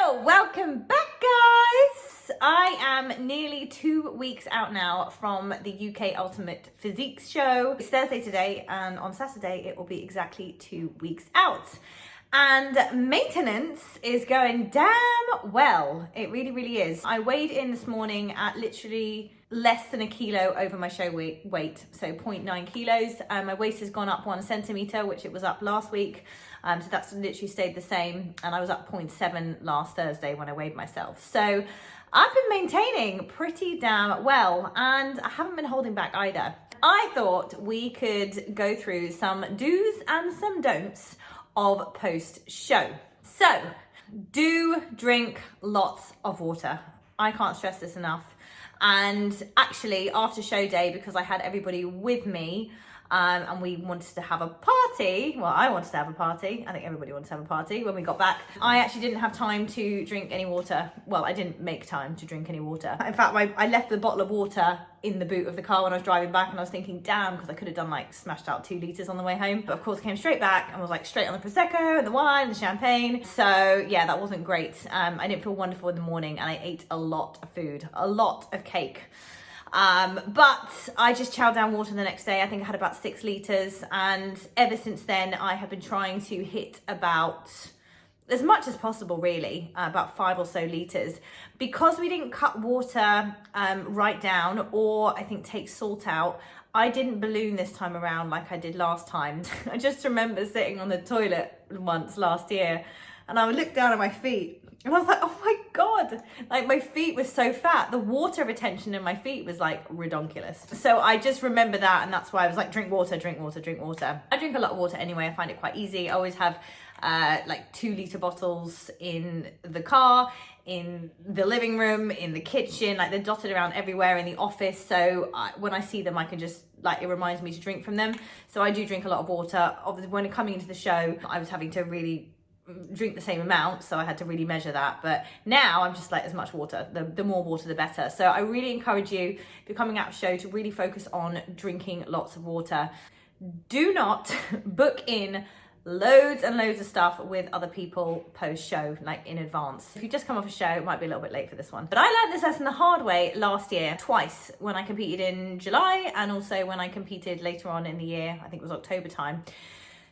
Yo, welcome back, guys. I am nearly 2 weeks out now from the UK Ultimate Physiques show. It's Thursday today, and on Saturday it will be exactly 2 weeks out. And maintenance is going damn well. It really, really is. I weighed in this morning at literally less than a kilo over my show weight, so 0.9 kilos. My waist has gone up 1 centimeter, which it was up last week. So that's literally stayed the same. And I was up 0.7 last Thursday when I weighed myself. So I've been maintaining pretty damn well, and I haven't been holding back either. I thought we could go through some do's and some don'ts of post-show. So, do drink lots of water. I can't stress this enough. And actually, after show day, because I had everybody with me, and we wanted to have a party. Well, I wanted to have a party. I think everybody wanted to have a party when we got back. I actually didn't have time to drink any water. Well, I didn't make time to drink any water. In fact, I left the bottle of water in the boot of the car when I was driving back, and I was thinking, damn, because I could have done like smashed out 2 liters on the way home. But of course, came straight back and was like straight on the Prosecco and the wine, the champagne. So yeah, that wasn't great. I didn't feel wonderful in the morning, and I ate a lot of food, a lot of cake. But I just chowed down water the next day. I think I had about 6 liters, and ever since then I have been trying to hit about as much as possible, really, about 5 or so liters. Because we didn't cut water right down, or I think take salt out, I didn't balloon this time around like I did last time. I just remember sitting on the toilet once last year, and I would look down at my feet, and I was like, oh my God, like my feet were so fat. The water retention in my feet was like redonkulous. So I just remember that, and that's why I was like, drink water, drink water, drink water. I drink a lot of water anyway. I find it quite easy. I always have like 2 liter bottles in the car, in the living room, in the kitchen, like they're dotted around everywhere in the office. So when I see them, I can just, like, it reminds me to drink from them. So I do drink a lot of water. Obviously, when coming into the show, I was having to really drink the same amount, so I had to really measure that. But now I'm just like, as much water, the more water the better. So I really encourage you, if you're coming out of show, to really focus on drinking lots of water. Do not book in loads and loads of stuff with other people post show, like in advance. If you just come off a show, it might be a little bit late for this one. But I learned this lesson the hard way last year, twice, when I competed in July, and also when I competed later on in the year. I think it was October time.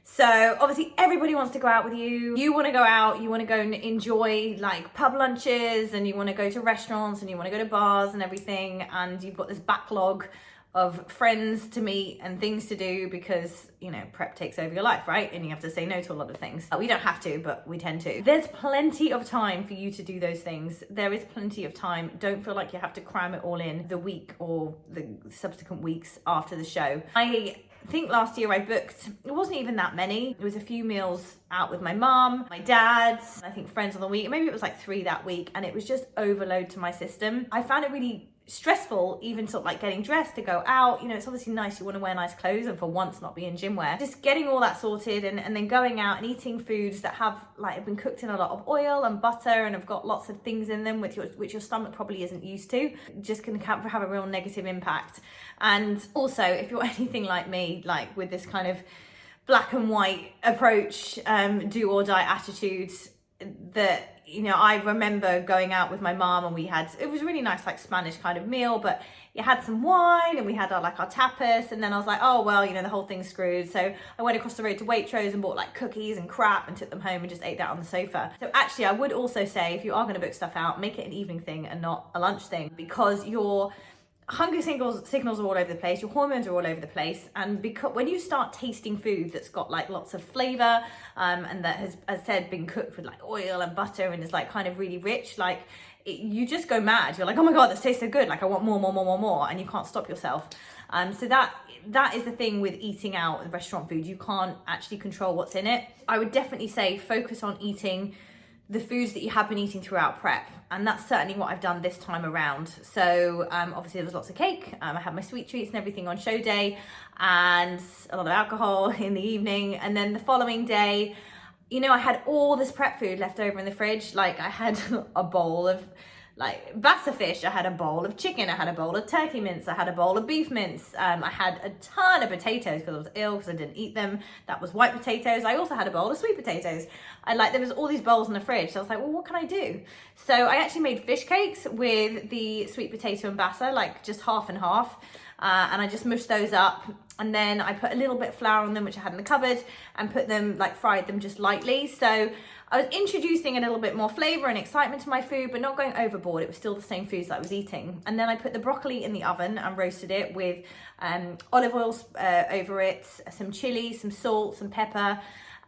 So obviously everybody wants to go out with you. You want to go out, you want to go and enjoy like pub lunches, and you want to go to restaurants, and you want to go to bars and everything. And you've got this backlog of friends to meet and things to do, because, you know, prep takes over your life, right? And you have to say no to a lot of things. We don't have to, but we tend to. There's plenty of time for you to do those things. There is plenty of time. Don't feel like you have to cram it all in the week or the subsequent weeks after the show. I think last year I booked, it wasn't even that many. It was a few meals out with my mum, my dad, I think friends on the week. Maybe it was like 3 that week, and it was just overload to my system. I found it really stressful, even sort of like getting dressed to go out. You know, it's obviously nice, you want to wear nice clothes and for once not be in gym wear. Just getting all that sorted, and then going out and eating foods that have like been cooked in a lot of oil and butter and have got lots of things in them which your stomach probably isn't used to, just can have a real negative impact. And also, if you're anything like me, like with this kind of black and white approach, do or die attitudes, that, you know, I remember going out with my mom, and it was a really nice like Spanish kind of meal, but you had some wine, and we had our tapas, and then I was like, oh well, you know, the whole thing's screwed. So I went across the road to Waitrose and bought like cookies and crap and took them home and just ate that on the sofa. So actually, I would also say, if you are going to book stuff out, make it an evening thing and not a lunch thing, because your hunger signals are all over the place, your hormones are all over the place, and because when you start tasting food that's got like lots of flavor, and that has, as said, been cooked with like oil and butter and is like kind of really rich, like you just go mad. You're like, oh my God, this tastes so good, like I want more, and you can't stop yourself. So that is the thing with eating out and restaurant food. You can't actually control what's in it. I would definitely say focus on eating the foods that you have been eating throughout prep, and that's certainly what I've done this time around. So obviously there was lots of cake, I had my sweet treats and everything on show day, and a lot of alcohol in the evening. And then the following day, you know, I had all this prep food left over in the fridge. Like I had a bowl of like basa fish, I had a bowl of chicken, I had a bowl of turkey mince, I had a bowl of beef mince, I had a ton of potatoes because I was ill because I didn't eat them. That was white potatoes. I also had a bowl of sweet potatoes. There was all these bowls in the fridge, so I was like, well, what can I do? So I actually made fish cakes with the sweet potato and basa, like just half and half, and I just mushed those up, and then I put a little bit of flour on them, which I had in the cupboard, and put them, like fried them just lightly. So I was introducing a little bit more flavor and excitement to my food, but not going overboard. It was still the same foods that I was eating. And then I put the broccoli in the oven and roasted it with olive oil over it, some chili, some salt, some pepper,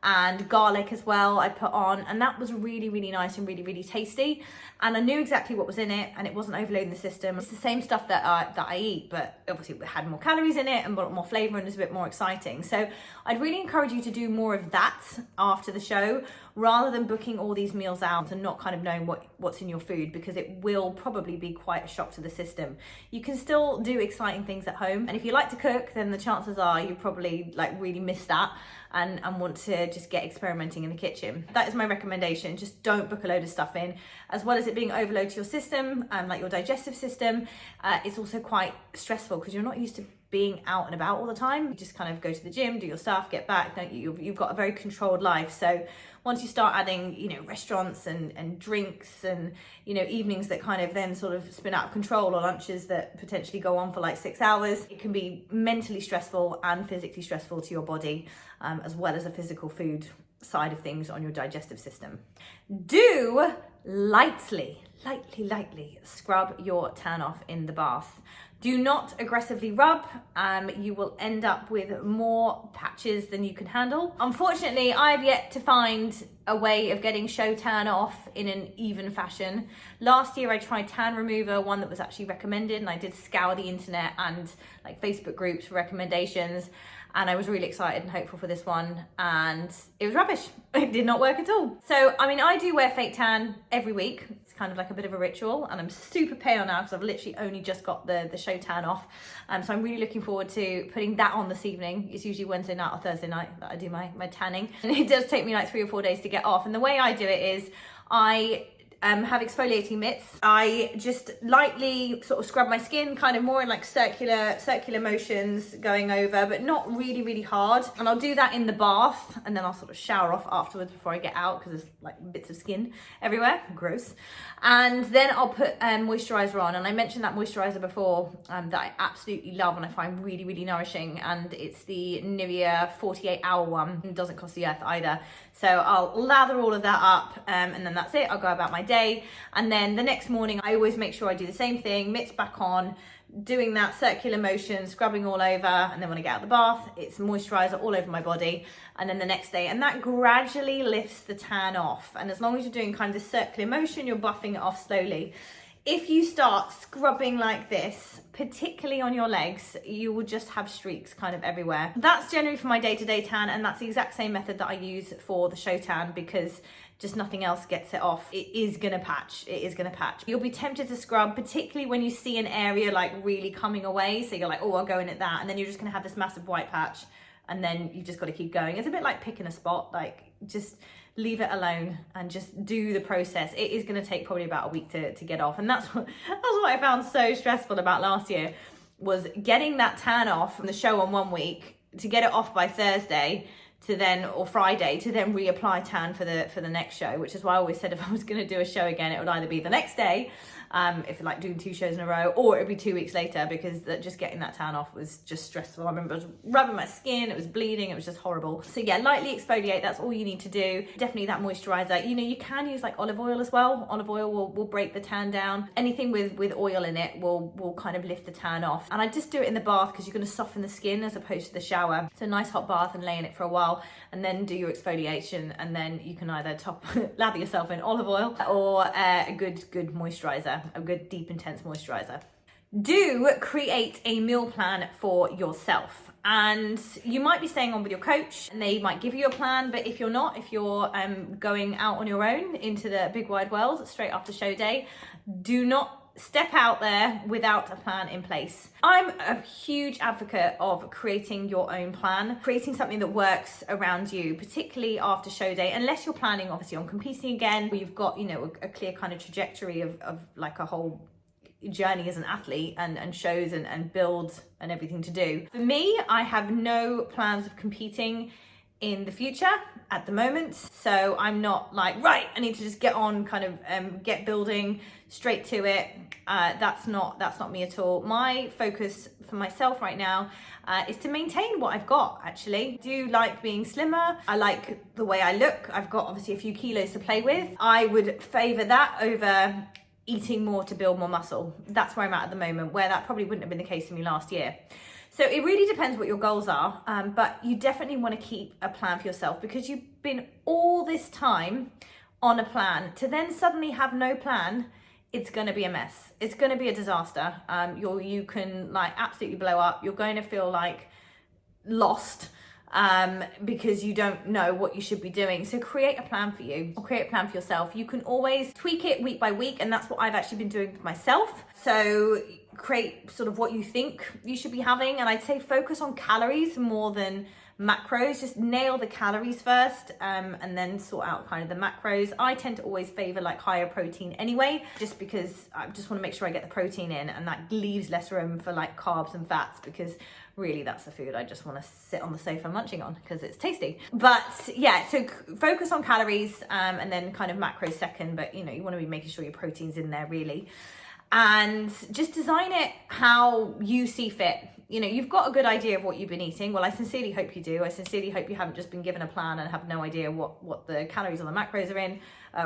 and garlic as well I put on, and that was really, really nice and really, really tasty. And I knew exactly what was in it, and it wasn't overloading the system. It's the same stuff that I eat, but obviously it had more calories in it and more flavor and was a bit more exciting. So I'd really encourage you to do more of that after the show, rather than booking all these meals out and not kind of knowing what's in your food, because it will probably be quite a shock to the system. You can still do exciting things at home, and if you like to cook, then the chances are you probably like really miss that and want to just get experimenting in the kitchen. That is my recommendation. Just don't book a load of stuff in. As well as it being overload to your system, like your digestive system, it's also quite stressful because you're not used to being out and about all the time. You just kind of go to the gym, do your stuff, get back, don't you? You've got a very controlled life. So once you start adding, restaurants and drinks and, evenings that kind of then sort of spin out of control, or lunches that potentially go on for like 6 hours, it can be mentally stressful and physically stressful to your body, as well as the physical food side of things on your digestive system. Do lightly scrub your tan off in the bath. Do not aggressively rub. You will end up with more patches than you can handle. Unfortunately, I've yet to find a way of getting show tan off in an even fashion. Last year I tried tan remover, one that was actually recommended, and I did scour the internet and like Facebook groups for recommendations, and I was really excited and hopeful for this one, and it was rubbish. It did not work at all. So, I do wear fake tan every week. It's kind of like a bit of a ritual, and I'm super pale now because I've literally only just got the show tan off. So I'm really looking forward to putting that on this evening. It's usually Wednesday night or Thursday night that I do my tanning. And it does take me like 3 or 4 days to get off. And the way I do it is I have exfoliating mitts. I just lightly sort of scrub my skin, kind of more in like circular motions going over, but not really, really hard. And I'll do that in the bath, and then I'll sort of shower off afterwards before I get out, because there's like bits of skin everywhere, gross. And then I'll put moisturizer on, and I mentioned that moisturizer before that I absolutely love and I find really, really nourishing, and it's the Nivea 48-hour one. It doesn't cost the earth either. So I'll lather all of that up, and then that's it. I'll go about my day, and then the next morning I always make sure I do the same thing, mitts back on, doing that circular motion, scrubbing all over, and then when I get out of the bath, it's moisturizer all over my body, and then the next day, and that gradually lifts the tan off. And as long as you're doing kind of the circular motion, you're buffing it off slowly. If you start scrubbing like this, particularly on your legs, you will just have streaks kind of everywhere. That's generally for my day-to-day tan, and that's the exact same method that I use for the show tan, because just nothing else gets it off. It is gonna patch. You'll be tempted to scrub, particularly when you see an area like really coming away. So you're like, oh, I'll go in at that. And then you're just gonna have this massive white patch, and then you've just gotta keep going. It's a bit like picking a spot, like just leave it alone and just do the process. It is gonna take probably about a week to get off. And that's what I found so stressful about last year, was getting that tan off from the show on 1 week, to get it off by Thursday, or Friday, to then reapply tan for the next show, which is why I always said if I was going to do a show again, it would either be the next day, if like doing 2 shows in a row, or it would be 2 weeks later, because just getting that tan off was just stressful. I remember I was rubbing my skin, it was bleeding, it was just horrible. So yeah, lightly exfoliate, that's all you need to do. Definitely that moisturizer. You can use like olive oil as well. Olive oil will break the tan down. Anything with oil in it will kind of lift the tan off. And I just do it in the bath, because you're going to soften the skin as opposed to the shower. So a nice hot bath and lay in it for a while, and then do your exfoliation, and then you can either lather yourself in olive oil, or a good moisturizer, a good deep intense moisturizer. Do create a meal plan for yourself, and you might be staying on with your coach and they might give you a plan, but if you're going out on your own into the big wide world straight after show day, do not step out there without a plan in place. I'm a huge advocate of creating your own plan, creating something that works around you, particularly after show day, unless you're planning obviously on competing again, where you've got, you know, a clear kind of trajectory of like a whole journey as an athlete and shows and builds and everything to do. For me, I have no plans of competing in the future at the moment, so I'm not like, right, I need to just get on, kind of get building straight to it. That's not me at all. My focus for myself right now is to maintain what I've got. Actually, I do like being slimmer. I like the way I look. I've got obviously a few kilos to play with. I would favor that over eating more to build more muscle. That's where I'm at the moment, where that probably wouldn't have been the case for me last year. So it really depends what your goals are, but you definitely want to keep a plan for yourself, because you've been all this time on a plan to then suddenly have no plan. It's going to be a mess. It's going to be a disaster. You can like absolutely blow up. You're going to feel like lost because you don't know what you should be doing. So create a plan for you, or create a plan for yourself. You can always tweak it week by week, and that's what I've actually been doing for myself. So create sort of what you think you should be having, and I'd say focus on calories more than macros. Just nail the calories first, and then sort out kind of the macros. I tend to always favor like higher protein anyway, just because I just want to make sure I get the protein in, and that leaves less room for like carbs and fats, because really that's the food I just want to sit on the sofa munching on because it's tasty. But yeah, so focus on calories, and then kind of macros second, but you know, you want to be making sure your protein's in there really, and just design it how you see fit. You know, you've got a good idea of what you've been eating. Well, I sincerely hope you do. I sincerely hope you haven't just been given a plan and have no idea what the calories or the macros are in,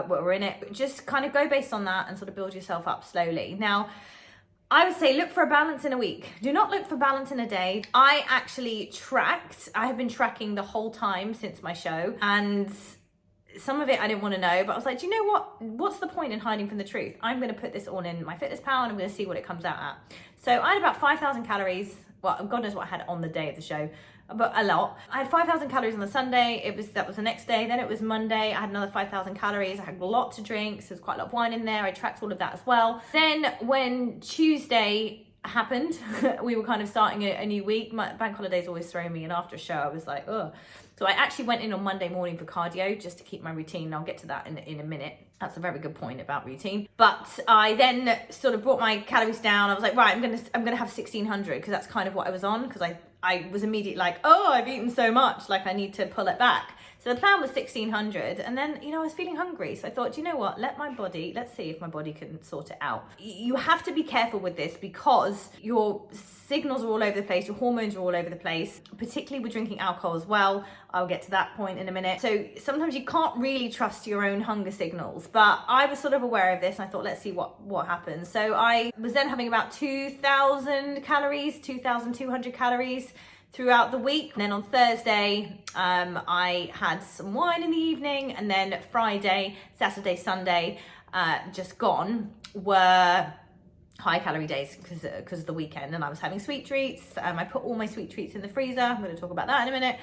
what are in it. But just kind of go based on that and sort of build yourself up slowly. Now, I would say look for a balance in a week. Do not look for balance in a day. I actually I have been tracking the whole time since my show, and some of it I didn't want to know, but I was like, do you know what? What's the point in hiding from the truth? I'm going to put this all in MyFitnessPal and I'm going to see what it comes out at. So I had about 5,000 calories. Well, God knows what I had on the day of the show, but a lot. I had 5,000 calories on the Sunday. That was the next day. Then it was Monday. I had another 5,000 calories. I had a lot to drink. So there's quite a lot of wine in there. I tracked all of that as well. Then when Tuesday happened, we were kind of starting a new week. My bank holidays always throw me, and after a show I was like, ugh. So I actually went in on Monday morning for cardio just to keep my routine. I'll get to that in a minute. That's a very good point about routine. But I then sort of brought my calories down. I was like, right, I'm gonna have 1,600, because that's kind of what I was on, because I was immediately like, oh, I've eaten so much, like I need to pull it back. So the plan was 1,600, and then, you know, I was feeling hungry. So I thought, you know what, let's see if my body can sort it out. You have to be careful with this, because your signals are all over the place, your hormones are all over the place, particularly with drinking alcohol as well. I'll get to that point in a minute. So sometimes you can't really trust your own hunger signals, but I was sort of aware of this, and I thought, let's see what happens. So I was then having about 2,000 calories, 2,200 calories throughout the week. And then on Thursday, I had some wine in the evening, and then Friday, Saturday, Sunday, just gone, were high calorie days because of the weekend, and I was having sweet treats. I put all my sweet treats in the freezer. I'm going to talk about that in a minute.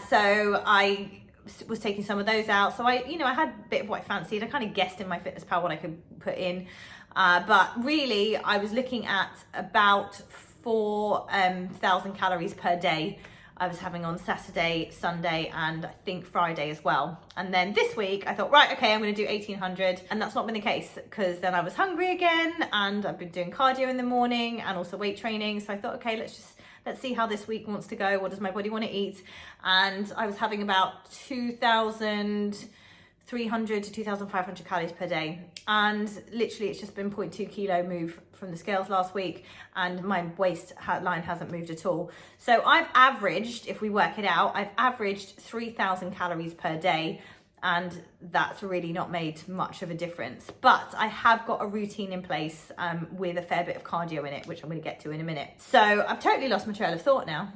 So I was taking some of those out. So I had a bit of what I fancied. I kind of guessed in MyFitnessPal what I could put in, but really I was looking at about 4,000 calories per day I was having on Saturday, Sunday, and I think Friday as well. And then this week I thought, right, okay, I'm going to do 1,800, and that's not been the case, because then I was hungry again, and I've been doing cardio in the morning and also weight training. So I thought, okay, let's see how this week wants to go. What does my body want to eat? And I was having about 2,300 to 2,500 calories per day, and literally it's just been 0.2 kilo move from the scales last week, and my waistline hasn't moved at all. So I've averaged, if we work it out, I've averaged 3,000 calories per day, and that's really not made much of a difference. But I have got a routine in place with a fair bit of cardio in it, which I'm going to get to in a minute. So I've totally lost my trail of thought now.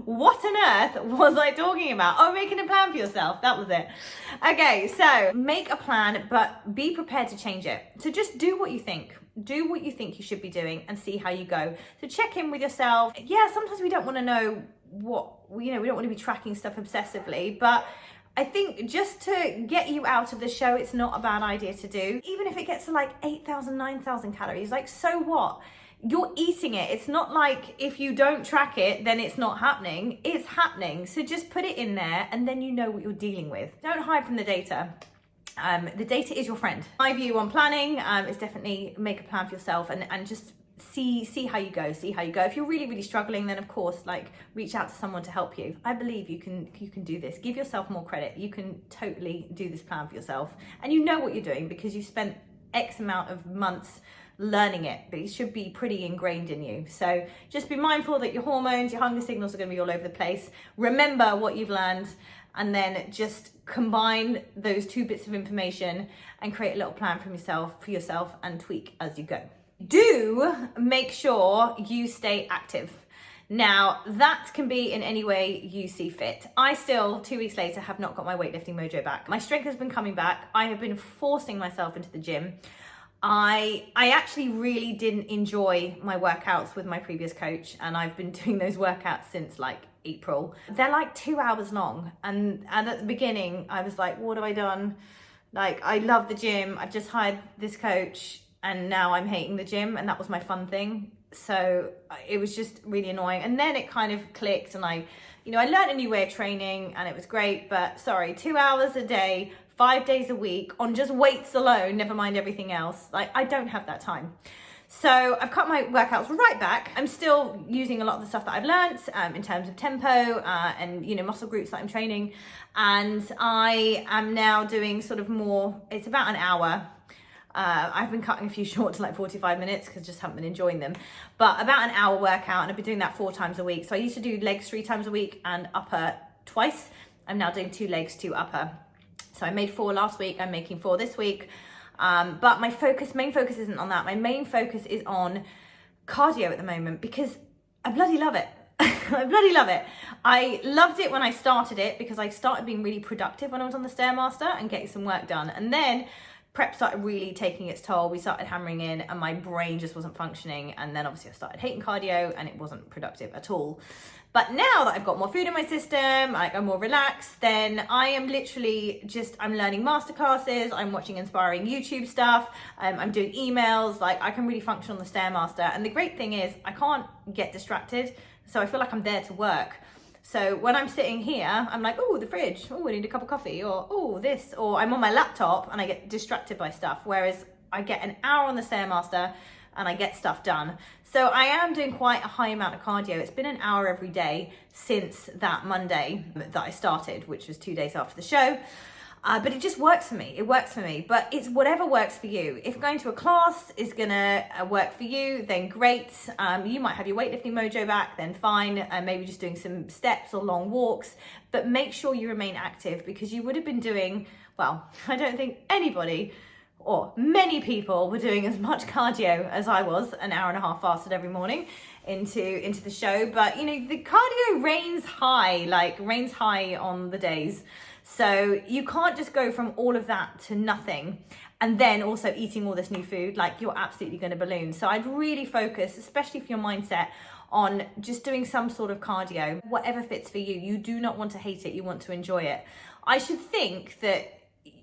What on earth was I talking about? Oh, making a plan for yourself. That was it. Okay, so make a plan, but be prepared to change it. So just do what you think. Do what you think you should be doing and see how you go. So check in with yourself. Yeah, sometimes we don't want to know we don't want to be tracking stuff obsessively, but I think just to get you out of the show, it's not a bad idea to do. Even if it gets to like 8,000, 9,000 calories, like so what? You're eating it. It's not like if you don't track it, then it's not happening. It's happening. So just put it in there and then you know what you're dealing with. Don't hide from the data. The data is your friend. My view on planning is definitely make a plan for yourself and just see how you go. If you're really struggling, then of course, like, reach out to someone to help you. I believe you can do this. Give yourself more credit. You can totally do this plan for yourself, and you know what you're doing because you spent X amount of months learning it, but it should be pretty ingrained in you. So just be mindful that your hormones, your hunger signals are going to be all over the place. Remember what you've learned, and then just combine those two bits of information and create a little plan for yourself and tweak as you go. Do make sure you stay active. Now, that can be in any way you see fit. I still, 2 weeks later, have not got my weightlifting mojo back. My strength has been coming back. I have been forcing myself into the gym. I actually really didn't enjoy my workouts with my previous coach, and I've been doing those workouts since like April. They're like 2 hours long, and at the beginning I was like, what have I done? Like, I love the gym, I've just hired this coach, and now I'm hating the gym, and that was my fun thing. So it was just really annoying. And then it kind of clicked, and I learned a new way of training, and it was great. But sorry, 2 hours a day, 5 days a week on just weights alone, never mind everything else. Like, I don't have that time. So I've cut my workouts right back. I'm still using a lot of the stuff that I've learned in terms of tempo and muscle groups that I'm training. And I am now doing sort of more, it's about an hour. I've been cutting a few short to like 45 minutes because I just haven't been enjoying them. But about an hour workout, and I've been doing that 4 times a week. So I used to do legs 3 times a week and upper twice. I'm now doing 2 legs, 2 upper. So I made 4 last week, I'm making 4 this week. But my main focus isn't on that. My main focus is on cardio at the moment because I bloody love it. I bloody love it. I loved it when I started it because I started being really productive when I was on the Stairmaster and getting some work done. And then prep started really taking its toll. We started hammering in and my brain just wasn't functioning. And then obviously I started hating cardio and it wasn't productive at all. But now that I've got more food in my system, like I'm more relaxed, then I am literally I'm learning masterclasses, I'm watching inspiring YouTube stuff, I'm doing emails, like I can really function on the Stairmaster. And the great thing is I can't get distracted. So I feel like I'm there to work. So when I'm sitting here, I'm like, oh, the fridge, oh, I need a cup of coffee, or oh, this, or I'm on my laptop and I get distracted by stuff. Whereas I get an hour on the Stairmaster and I get stuff done. So I am doing quite a high amount of cardio. It's been an hour every day since that Monday that I started, which was 2 days after the show. But it just works for me. It works for me. But it's whatever works for you. If going to a class is going to work for you, then great. You might have your weightlifting mojo back, then fine. Maybe just doing some steps or long walks. But make sure you remain active because you would have been doing, well, I don't think anybody or many people were doing as much cardio as I was, an hour and a half fasted every morning into the show. But, the cardio reigns high on the days. So you can't just go from all of that to nothing and then also eating all this new food, like you're absolutely going to balloon. So I'd really focus, especially for your mindset, on just doing some sort of cardio, whatever fits for you. You do not want to hate it, you want to enjoy it. I should think that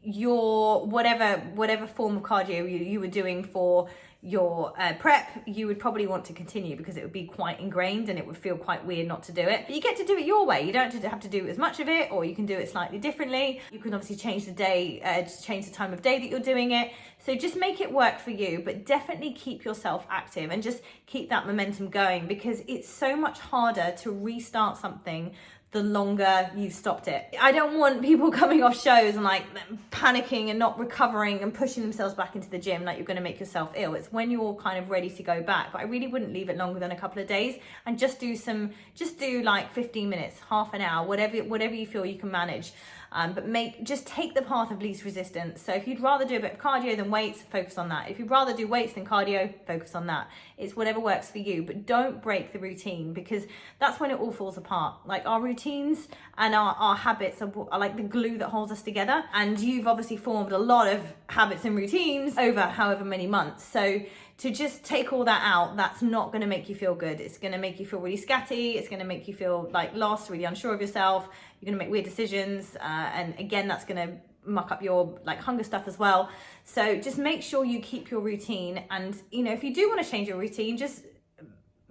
your whatever form of cardio you were doing for your prep, you would probably want to continue because it would be quite ingrained and it would feel quite weird not to do it. But you get to do it your way. You don't have to do as much of it, or you can do it slightly differently. You can obviously change the day, change the time of day that you're doing it. So just make it work for you, but definitely keep yourself active and just keep that momentum going because it's so much harder to restart something the longer you've stopped it. I don't want people coming off shows and like panicking and not recovering and pushing themselves back into the gym like you're going to make yourself ill. It's when you're kind of ready to go back. But I really wouldn't leave it longer than a couple of days and just do like 15 minutes, half an hour, whatever you feel you can manage. But just take the path of least resistance. So if you'd rather do a bit of cardio than weights, focus on that. If you'd rather do weights than cardio, focus on that. It's whatever works for you, but don't break the routine because that's when it all falls apart. Like our routines and our habits are like the glue that holds us together. And you've obviously formed a lot of habits and routines over however many months. So to just take all that out, that's not going to make you feel good. It's going to make you feel really scatty. It's going to make you feel like lost, really unsure of yourself. You're going to make weird decisions. And again, that's going to muck up your like hunger stuff as well. So just make sure you keep your routine. And, you know, if you do want to change your routine, just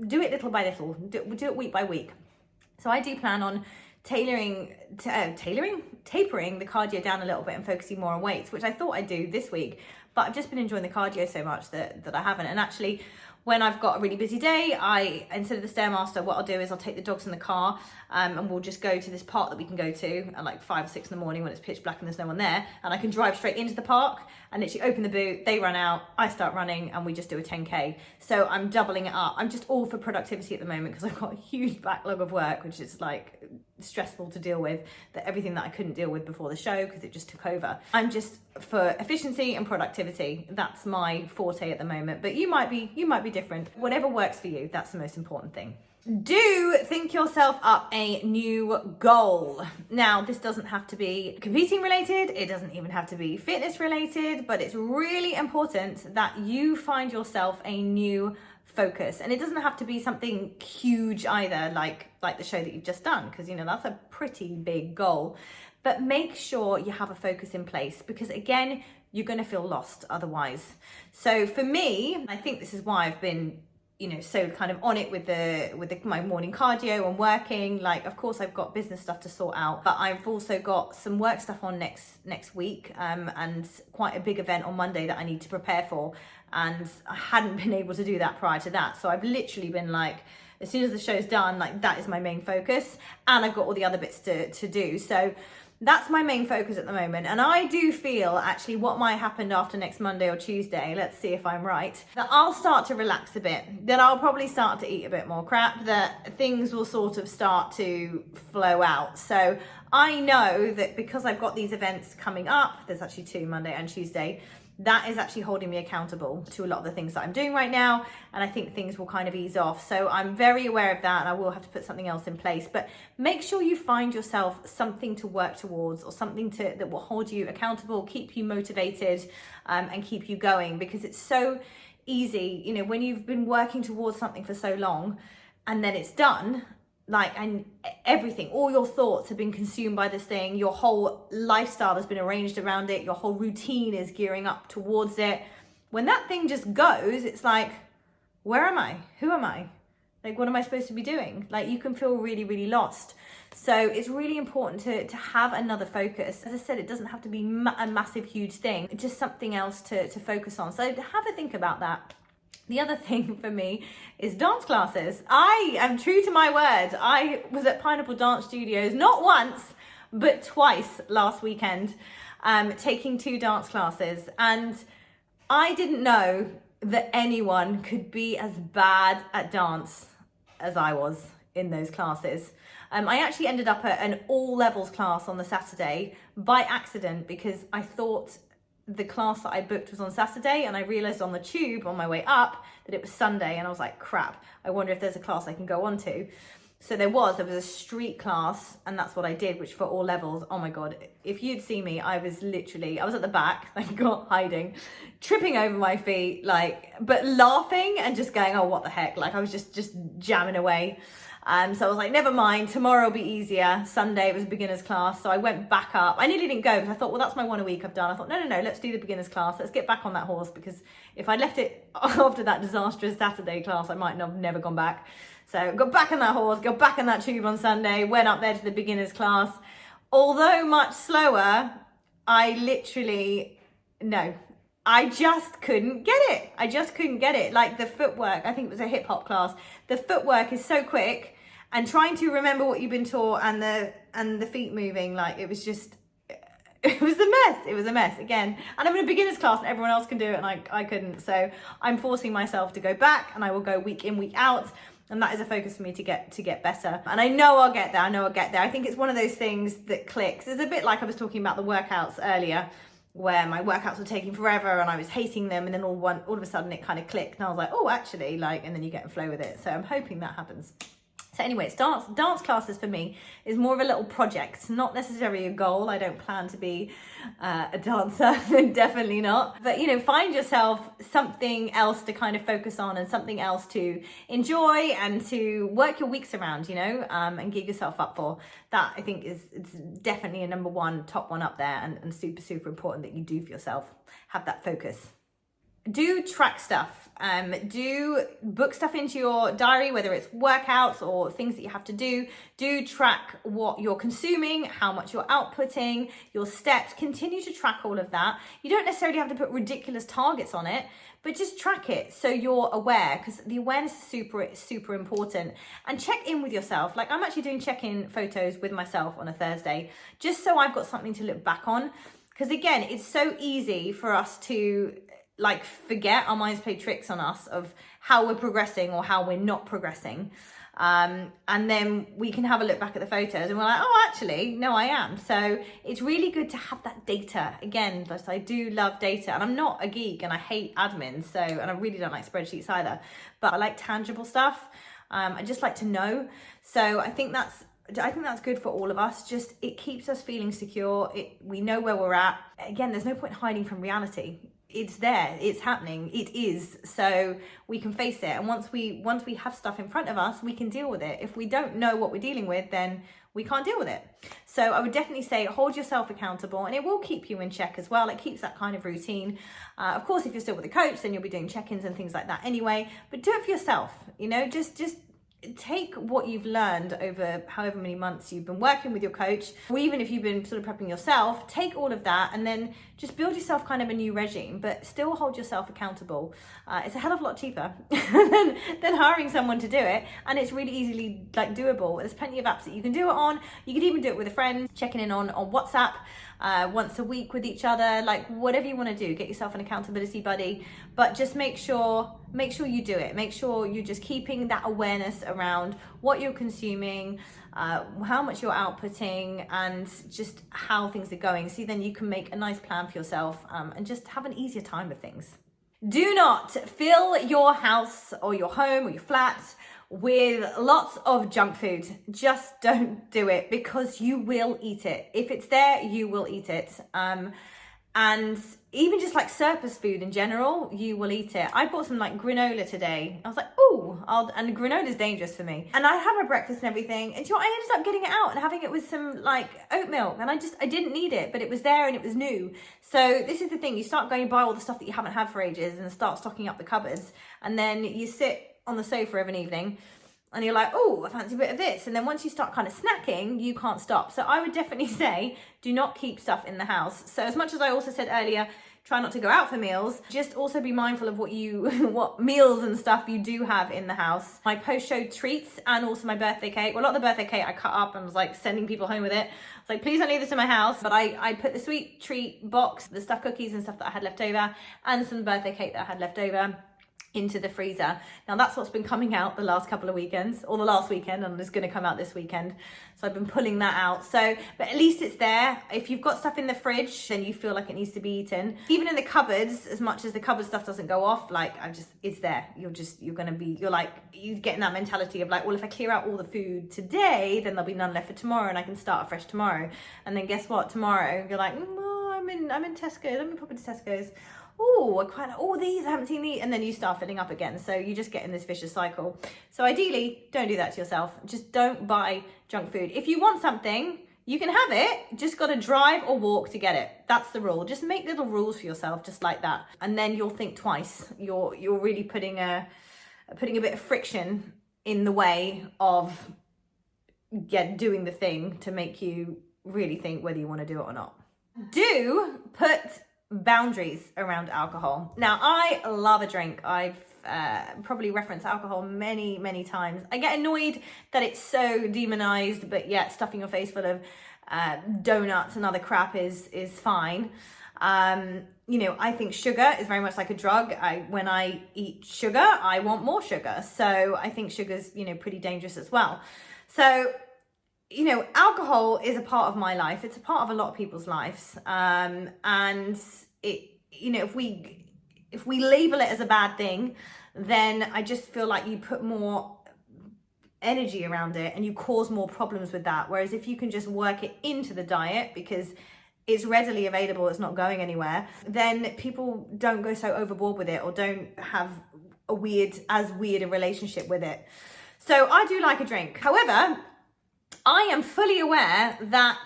do it little by little, do it week by week. So I do plan on tapering the cardio down a little bit and focusing more on weights, which I thought I'd do this week, but I've just been enjoying the cardio so much that I haven't. And actually, when I've got a really busy day, instead of the Stairmaster, what I'll do is I'll take the dogs in the car and we'll just go to this park that we can go to at like 5 or 6 in the morning when it's pitch black and there's no one there. And I can drive straight into the park and literally open the boot, they run out, I start running, and we just do a 10K. So I'm doubling it up. I'm just all for productivity at the moment because I've got a huge backlog of work, which is like stressful to deal with, everything that I couldn't deal with before the show because it just took over. I'm just for efficiency and productivity. That's my forte at the moment, but you might be different. Whatever works for you, that's the most important thing. Do think yourself up a new goal. Now, this doesn't have to be competing related. It doesn't even have to be fitness related, but it's really important that you find yourself a new focus. And it doesn't have to be something huge either, like the show that you've just done, because, you know, that's a pretty big goal. But make sure you have a focus in place because, again, you're going to feel lost otherwise. So for me, I think this is why I've been, you know, so kind of on it with my morning cardio and working. Like, of course, I've got business stuff to sort out, but I've also got some work stuff on next week and quite a big event on Monday that I need to prepare for. And I hadn't been able to do that prior to that. So I've literally been like, as soon as the show's done, like that is my main focus. And I've got all the other bits to do. So that's my main focus at the moment. And I do feel actually what might happen after next Monday or Tuesday, let's see if I'm right, that I'll start to relax a bit, that I'll probably start to eat a bit more crap, that things will sort of start to flow out. So I know that because I've got these events coming up, there's actually 2, Monday and Tuesday, that is actually holding me accountable to a lot of the things that I'm doing right now. And I think things will kind of ease off. So I'm very aware of that and I will have to put something else in place. But make sure you find yourself something to work towards or something that will hold you accountable, keep you motivated and keep you going, because it's so easy, you know, when you've been working towards something for so long and then it's done, like, and everything, all your thoughts have been consumed by this thing, your whole lifestyle has been arranged around it, your whole routine is gearing up towards it. When that thing just goes, it's like, where am I? Who am I? Like, what am I supposed to be doing? Like, you can feel really, really lost. So it's really important to have another focus. As I said, it doesn't have to be a massive, huge thing. It's just something else to focus on. So have a think about that. The other thing for me is dance classes. I am true to my word. I was at Pineapple Dance Studios not once, but twice last weekend, taking 2 dance classes. And I didn't know that anyone could be as bad at dance as I was in those classes. I actually ended up at an all levels class on the Saturday by accident because I thought the class that I booked was on Saturday and I realized on the tube on my way up that it was Sunday, and I was like, crap, I wonder if there's a class I can go on to. So there was a street class, and that's what I did, which for all levels. Oh my God, if you'd see me, I was at the back, thank God, hiding, tripping over my feet, like, but laughing and just going, oh, what the heck? Like, I was just jamming away. So I was like, never mind, tomorrow will be easier. Sunday it was a beginner's class. So I went back up. I nearly didn't go because I thought, well, that's my one a week I've done. I thought, no, let's do the beginner's class. Let's get back on that horse, because if I'd left it after that disastrous Saturday class, I might have never gone back. So got back on that horse, got back on that tube on Sunday, went up there to the beginner's class. Although much slower, I just couldn't get it. Like the footwork, I think it was a hip hop class. The footwork is so quick, and trying to remember what you've been taught and the feet moving, like it was a mess again. And I'm in a beginner's class and everyone else can do it and I couldn't. So I'm forcing myself to go back, and I will go week in, week out. And that is a focus for me to get better. And I know I'll get there. I think it's one of those things that clicks. It's a bit like I was talking about the workouts earlier, where my workouts were taking forever and I was hating them, and then all of a sudden it kind of clicked and I was like, oh, actually, like, and then you get in flow with it. So I'm hoping that happens. So anyways, dance classes for me is more of a little project, not necessarily a goal. I don't plan to be a dancer, definitely not. But you know, find yourself something else to kind of focus on and something else to enjoy and to work your weeks around, you know, and give yourself up for. That I think it's definitely a number one, top one up there, and super, super important that you do for yourself. Have that focus. Do track stuff. Do book stuff into your diary, whether it's workouts or things that you have to do. Do track what you're consuming, how much you're outputting, your steps. Continue to track all of that. You don't necessarily have to put ridiculous targets on it, but just track it so you're aware, because the awareness is super, super important. And check in with yourself. Like, I'm actually doing check-in photos with myself on a Thursday, just so I've got something to look back on. Because again, it's so easy for us to like forget. Our minds play tricks on us of how we're progressing or how we're not progressing. And then we can have a look back at the photos and we're like, oh, actually, no, I am. So it's really good to have that data. Again, but I do love data, and I'm not a geek and I hate admin. So, and I really don't like spreadsheets either, but I like tangible stuff. I just like to know. So I think that's good for all of us. Just, it keeps us feeling secure. We know where we're at. Again, there's no point hiding from reality. It's there, it's happening, it is. So we can face it. And once we have stuff in front of us, we can deal with it. If we don't know what we're dealing with, then we can't deal with it. So I would definitely say hold yourself accountable, and it will keep you in check as well. It keeps that kind of routine. Of course, if you're still with a coach, then you'll be doing check-ins and things like that anyway, but do it for yourself. You know, just take what you've learned over however many months you've been working with your coach, or even if you've been sort of prepping yourself, take all of that and then just build yourself kind of a new regime, but still hold yourself accountable. It's a hell of a lot cheaper than hiring someone to do it, and it's really easily like doable. There's plenty of apps that you can do it on. You can even do it with a friend, checking in on WhatsApp once a week with each other, like whatever you want to do. Get yourself an accountability buddy, but just make sure you do it. Make sure you're just keeping that awareness around what you're consuming, how much you're outputting, and just how things are going. So then you can make a nice plan for yourself and just have an easier time with things. Do not fill your house or your home or your flat with lots of junk food. Just don't do it, because you will eat it. If it's there, you will eat it. And even just like surplus food in general, you will eat it. I bought some like granola today. I was like, ooh, and granola is dangerous for me. And I had my breakfast and everything. And you know what? I ended up getting it out and having it with some like oat milk. And I didn't need it, but it was there and it was new. So this is the thing. You start going and buy all the stuff that you haven't had for ages and start stocking up the cupboards. And then you sit on the sofa of an evening and you're like, oh, I fancy a bit of this. And then once you start kind of snacking, you can't stop. So I would definitely say, do not keep stuff in the house. So as much as I also said earlier, try not to go out for meals, just also be mindful of what meals and stuff you do have in the house. My post-show treats and also my birthday cake. Well, a lot of the birthday cake I cut up and was like sending people home with it. I was like, please don't leave this in my house. But I put the sweet treat box, the stuffed cookies and stuff that I had left over, and some birthday cake that I had left over, into the freezer. Now that's what's been coming out the last couple of weekends, or the last weekend, and it's going to come out this weekend. So I've been pulling that out. So, but at least it's there. If you've got stuff in the fridge and you feel like it needs to be eaten, even in the cupboards, as much as the cupboard stuff doesn't go off, like it's there. You're getting that mentality of like, well, if I clear out all the food today, then there'll be none left for tomorrow and I can start afresh tomorrow. And then guess what? Tomorrow you're like, I'm in Tesco's. Let me pop into Tesco's. These, I haven't seen these. And then you start filling up again. So you just get in this vicious cycle. So ideally, don't do that to yourself. Just don't buy junk food. If you want something, you can have it. Just got to drive or walk to get it. That's the rule. Just make little rules for yourself, just like that. And then you'll think twice. You're really putting a bit of friction in the way of doing the thing to make you really think whether you want to do it or not. Do put boundaries around alcohol. Now, I love a drink. I've probably referenced alcohol many, many times. I get annoyed that it's so demonized, but yet stuffing your face full of donuts and other crap is fine. I think sugar is very much like a drug. When I eat sugar, I want more sugar. So I think sugar's, pretty dangerous as well. So alcohol is a part of my life. It's a part of a lot of people's lives. And it, if we label it as a bad thing, then I just feel like you put more energy around it and you cause more problems with that. Whereas if you can just work it into the diet because it's readily available, it's not going anywhere, then people don't go so overboard with it or don't have as weird a relationship with it. So I do like a drink. However, I am fully aware that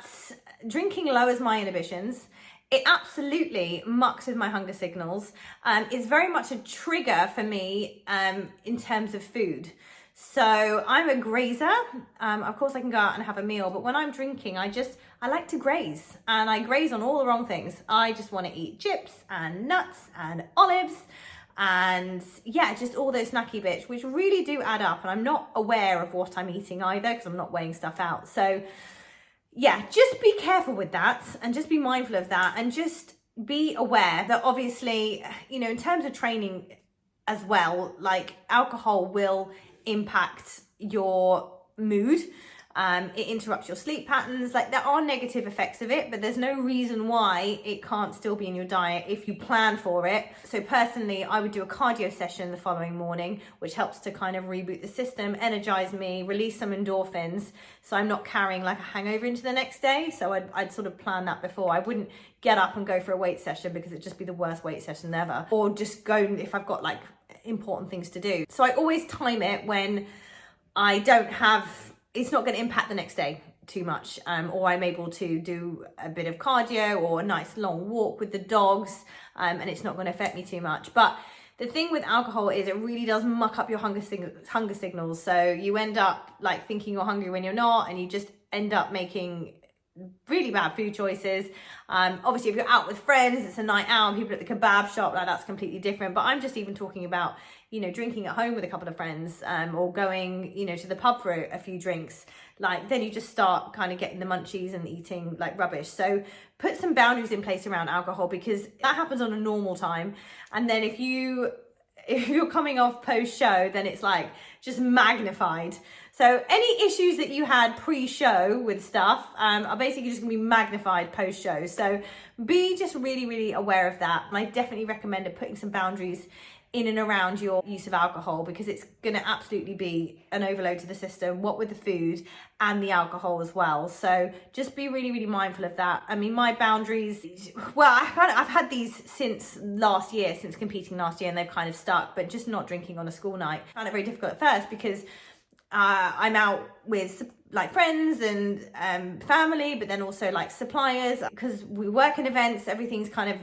drinking lowers my inhibitions. It absolutely mucks with my hunger signals. It's very much a trigger for me in terms of food. So I'm a grazer. Of course I can go out and have a meal, but when I'm drinking, I like to graze, and I graze on all the wrong things. I just want to eat chips and nuts and olives and yeah, just all those snacky bits, which really do add up. And I'm not aware of what I'm eating either because I'm not weighing stuff out. So yeah, just be careful with that and just be mindful of that, and just be aware that obviously, you know, in terms of training as well, like alcohol will impact your mood. It interrupts your sleep patterns. Like, there are negative effects of it, but there's no reason why it can't still be in your diet if you plan for it. So personally, I would do a cardio session the following morning, which helps to kind of reboot the system, energize me, release some endorphins, so I'm not carrying like a hangover into the next day. So I'd sort of plan that before. I wouldn't get up and go for a weight session because it'd just be the worst weight session ever, or just go if I've got like important things to do. So I always time it when I don't have, it's not going to impact the next day too much, or I'm able to do a bit of cardio or a nice long walk with the dogs, and it's not going to affect me too much. But the thing with alcohol is it really does muck up your hunger signals. So you end up like thinking you're hungry when you're not, and you just end up making really bad food choices. Obviously if you're out with friends, it's a night out, people at the kebab shop, like that's completely different. But I'm just even talking about, you know, drinking at home with a couple of friends, or going, you know, to the pub for a few drinks. Like, then you just start kind of getting the munchies and eating like rubbish. So put some boundaries in place around alcohol, because that happens on a normal time. And then if you're coming off post show, then it's like just magnified. So any issues that you had pre-show with stuff are basically just gonna be magnified post-show. So be just really, really aware of that. And I definitely recommend putting some boundaries in and around your use of alcohol, because it's gonna absolutely be an overload to the system, what with the food and the alcohol as well. So just be really, really mindful of that. I mean, my boundaries, well, I've had these since last year, since competing last year, and they've kind of stuck, but just not drinking on a school night. I found it very difficult at first because I'm out with like friends and family, but then also like suppliers, because we work in events, everything's kind of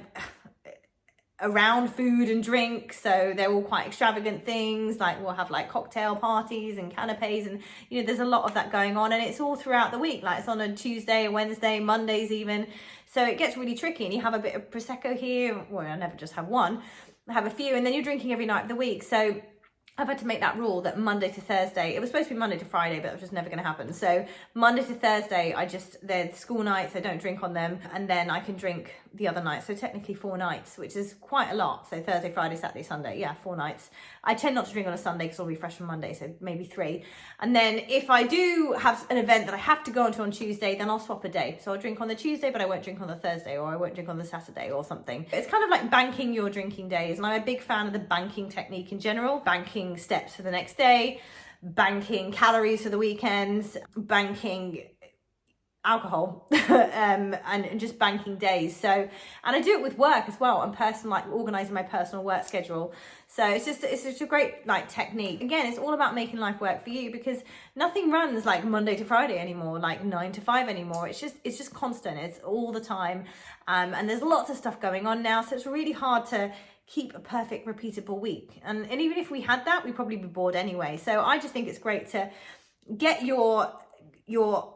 around food and drink, so they're all quite extravagant things. Like, we'll have like cocktail parties and canapes, and you know, there's a lot of that going on, and it's all throughout the week. Like, it's on a Tuesday, a Wednesday, Mondays even, so it gets really tricky. And you have a bit of prosecco here, well, I never just have one, I have a few, and then you're drinking every night of the week. So I've had to make that rule that Monday to Thursday, it was supposed to be Monday to Friday, but it was just never going to happen. So Monday to Thursday, they're school nights, I don't drink on them, and then I can drink the other nights. So technically 4 nights, which is quite a lot. So Thursday, Friday, Saturday, Sunday, yeah, 4 nights. I tend not to drink on a Sunday because I'll be fresh from Monday, so maybe 3. And then if I do have an event that I have to go onto on Tuesday, then I'll swap a day. So I'll drink on the Tuesday, but I won't drink on the Thursday, or I won't drink on the Saturday or something. It's kind of like banking your drinking days. And I'm a big fan of the banking technique in general. Banking steps for the next day, banking calories for the weekends, banking alcohol, and just banking days. So, and I do it with work as well. I'm like organizing my personal work schedule. So it's just a great like technique. Again, it's all about making life work for you, because nothing runs like Monday to Friday anymore, like 9 to 5 anymore. It's just constant. It's all the time. And there's lots of stuff going on now. So it's really hard to keep a perfect repeatable week. And even if we had that, we'd probably be bored anyway. So I just think it's great to get your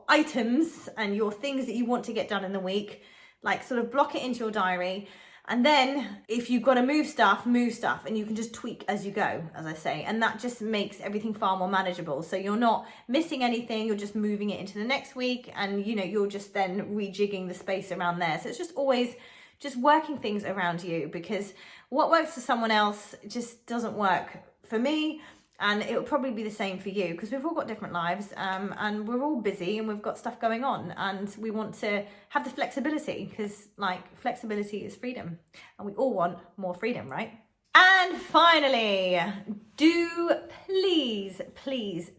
items and your things that you want to get done in the week, like sort of block it into your diary. And then if you've got to move stuff, and you can just tweak as you go, as I say, and that just makes everything far more manageable. So you're not missing anything, you're just moving it into the next week, and you know, you're just then rejigging the space around there. So it's just always just working things around you, because what works for someone else just doesn't work for me. And it will probably be the same for you, because we've all got different lives, and we're all busy and we've got stuff going on, and we want to have the flexibility, because like flexibility is freedom, and we all want more freedom, right? And finally, do please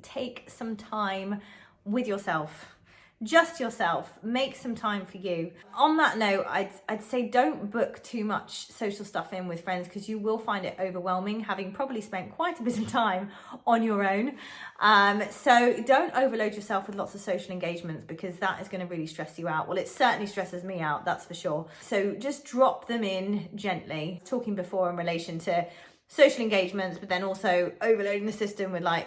take some time with yourself. Just yourself. Make some time for you. On that note, I'd say don't book too much social stuff in with friends, because you will find it overwhelming, having probably spent quite a bit of time on your own. So don't overload yourself with lots of social engagements, because that is going to really stress you out. Well, it certainly stresses me out, that's for sure. So just drop them in gently. Talking before in relation to social engagements, but then also overloading the system with like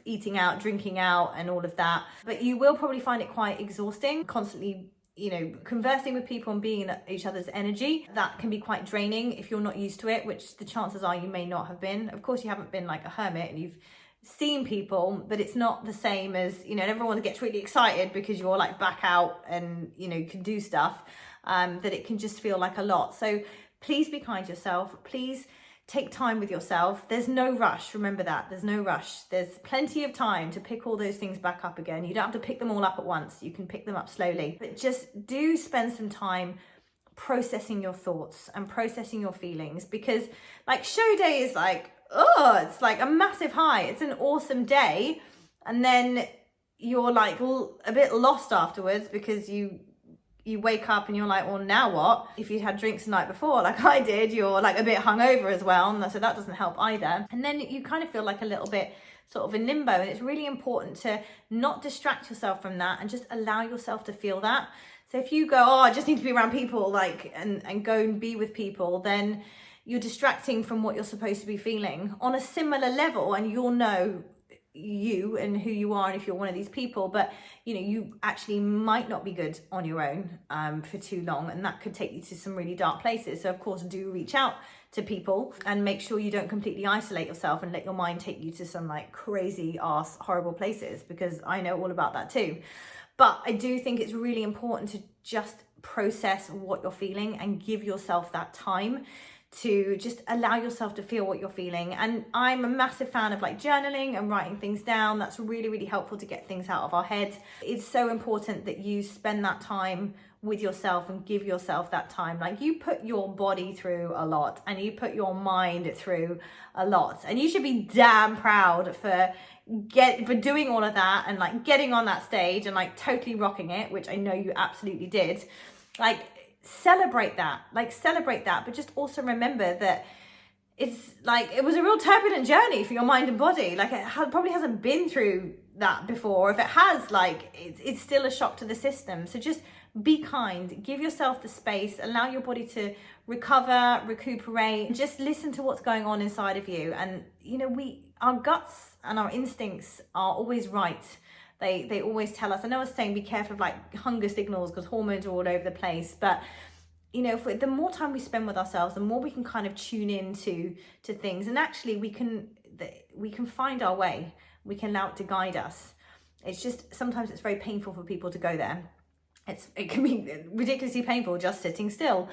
eating out, drinking out and all of that. But you will probably find it quite exhausting, constantly, you know, conversing with people and being in each other's energy. That can be quite draining if you're not used to it, which the chances are you may not have been. Of course, you haven't been like a hermit and you've seen people, but it's not the same as, you know, everyone gets really excited because you're like back out and, you know, can do stuff, that it can just feel like a lot. So please be kind to yourself. Please take time with yourself. There's no rush. Remember that. There's no rush. There's plenty of time to pick all those things back up again. You don't have to pick them all up at once. You can pick them up slowly. But just do spend some time processing your thoughts and processing your feelings, because like show day is like, oh, it's like a massive high. It's an awesome day. And then you're like a bit lost afterwards, because you wake up and you're like, well, now what? If you had drinks the night before, like I did, you're like a bit hungover as well. And so that doesn't help either. And then you kind of feel like a little bit sort of in limbo. And it's really important to not distract yourself from that and just allow yourself to feel that. So if you go, oh, I just need to be around people, like, and go and be with people, then you're distracting from what you're supposed to be feeling on a similar level. And you'll know you and who you are and if you're one of these people, but you know, you actually might not be good on your own for too long, and that could take you to some really dark places. So of course, do reach out to people and make sure you don't completely isolate yourself and let your mind take you to some like crazy ass horrible places, because I know all about that too. But I do think it's really important to just process what you're feeling and give yourself that time to just allow yourself to feel what you're feeling. And I'm a massive fan of like journaling and writing things down. That's really, really helpful to get things out of our head. It's so important that you spend that time with yourself and give yourself that time. Like, you put your body through a lot and you put your mind through a lot, and you should be damn proud for doing all of that and like getting on that stage and like totally rocking it, which I know you absolutely did. Like, celebrate that, but just also remember that it's like, it was a real turbulent journey for your mind and body. Like, it probably hasn't been through that before. If it has, like, it's still a shock to the system. So just be kind, give yourself the space, allow your body to recover, recuperate, just listen to what's going on inside of you. And you know, our guts and our instincts are always right. They always tell us. I know I was saying be careful of like hunger signals, because hormones are all over the place. But you know, the more time we spend with ourselves, the more we can kind of tune into things, and actually we can find our way. We can allow it to guide us. It's just sometimes it's very painful for people to go there. It can be ridiculously painful just sitting still,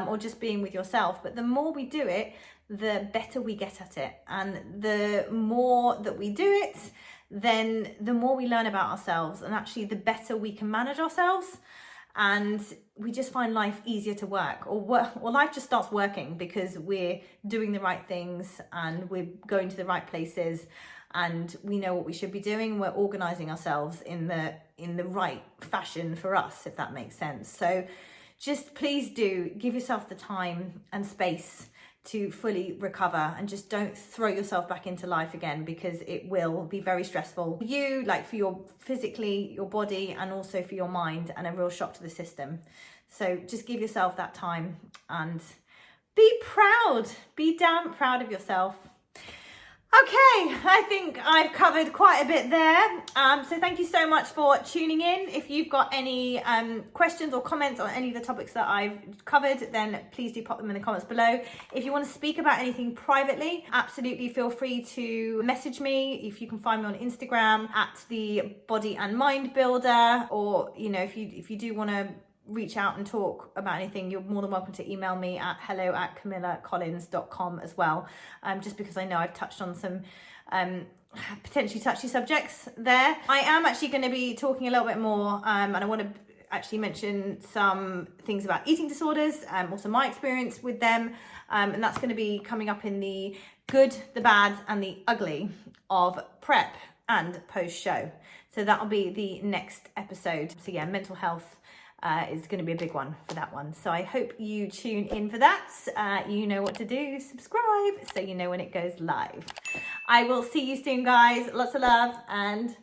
or just being with yourself. But the more we do it, the better we get at it, and the more that we do it, then the more we learn about ourselves, and actually the better we can manage ourselves, and we just find life easier to work, or life just starts working because we're doing the right things and we're going to the right places, and we know what we should be doing. We're organizing ourselves in the right fashion for us, if that makes sense. So just please do give yourself the time and space to fully recover, and just don't throw yourself back into life again, because it will be very stressful for you, like for your physically, your body, and also for your mind, and a real shock to the system. So just give yourself that time and be damn proud of yourself. Okay, I think I've covered quite a bit there. So thank you so much for tuning in. If you've got any questions or comments on any of the topics that I've covered, then please do pop them in the comments below. If you want to speak about anything privately, absolutely feel free to message me. If you can find me on Instagram at the Body and Mind Builder, or you know, if you do want to reach out and talk about anything, you're more than welcome to email me at hello@camillacollins.com as well, just because I know I've touched on some potentially touchy subjects there. I am actually going to be talking a little bit more, and I want to actually mention some things about eating disorders, also my experience with them, and that's going to be coming up in the good, the bad, and the ugly of prep and post-show. So that'll be the next episode. So yeah, mental health is going to be a big one for that one. So I hope you tune in for that. You know what to do. Subscribe so you know when it goes live. I will see you soon, guys. Lots of love and